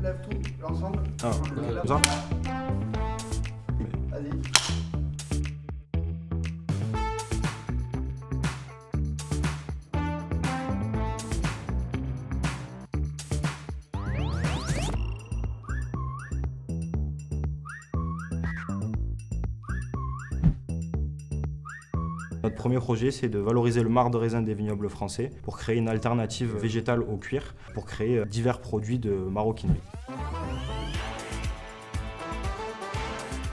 Lève tout, l'ensemble. Ah, comme ça. Vas-y. Notre premier projet, c'est de valoriser le marc de raisin des vignobles français pour créer une alternative végétale au cuir, pour créer divers produits de maroquinerie.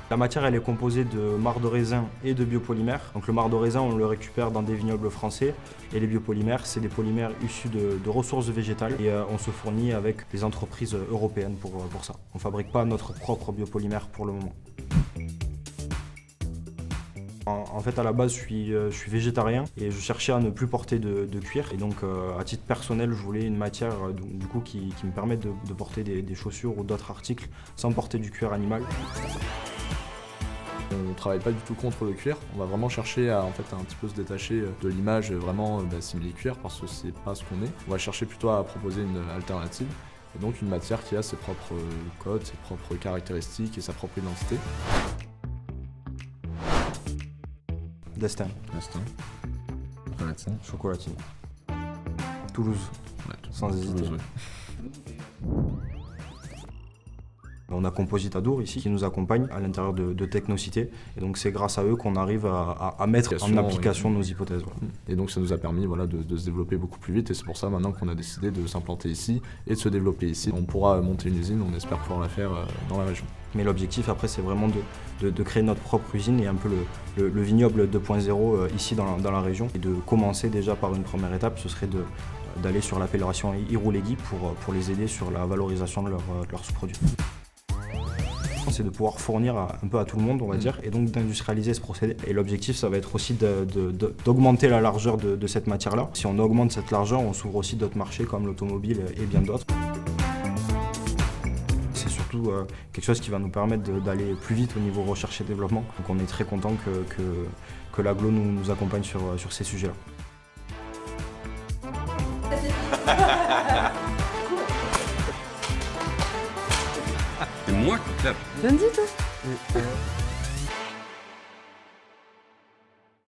La matière, elle est composée de marc de raisin et de biopolymères. Donc le marc de raisin, on le récupère dans des vignobles français et les biopolymères, c'est des polymères issus de ressources végétales et on se fournit avec des entreprises européennes pour ça. On ne fabrique pas notre propre biopolymère pour le moment. En fait, à la base, je suis végétarien et je cherchais à ne plus porter de cuir. Et donc, à titre personnel, je voulais une matière du coup, qui me permette de porter des chaussures ou d'autres articles sans porter du cuir animal. On ne travaille pas du tout contre le cuir, on va vraiment chercher à, un petit peu se détacher de l'image vraiment simili-cuir parce que c'est pas ce qu'on est. On va chercher plutôt à proposer une alternative et donc une matière qui a ses propres codes, ses propres caractéristiques et sa propre identité. Destin. Destin. Chocolatine. Chocolatine. Toulouse. Ouais, sans hésiter. Toulouse, ouais. On a Composite Adour ici qui nous accompagne à l'intérieur de Technocité et donc c'est grâce à eux qu'on arrive à mettre en application nos hypothèses. Voilà. Et donc ça nous a permis de se développer beaucoup plus vite et c'est pour ça maintenant qu'on a décidé de s'implanter ici et de se développer ici. On pourra monter une usine, on espère pouvoir la faire dans la région. Mais l'objectif après c'est vraiment de créer notre propre usine et un peu le vignoble 2.0 ici dans la région et de commencer déjà par une première étape, ce serait d'aller sur l'appellation Irouléguy pour les aider sur la valorisation de leurs sous-produits. C'est de pouvoir fournir un peu à tout le monde, on va dire, et donc d'industrialiser ce procédé. Et l'objectif, ça va être aussi d'augmenter la largeur de cette matière-là. Si on augmente cette largeur, on s'ouvre aussi d'autres marchés comme l'automobile et bien d'autres. C'est surtout quelque chose qui va nous permettre d'aller plus vite au niveau recherche et développement. Donc on est très content que l'Aglo nous accompagne sur ces sujets-là. C'est moi qui tape. Lundi, toi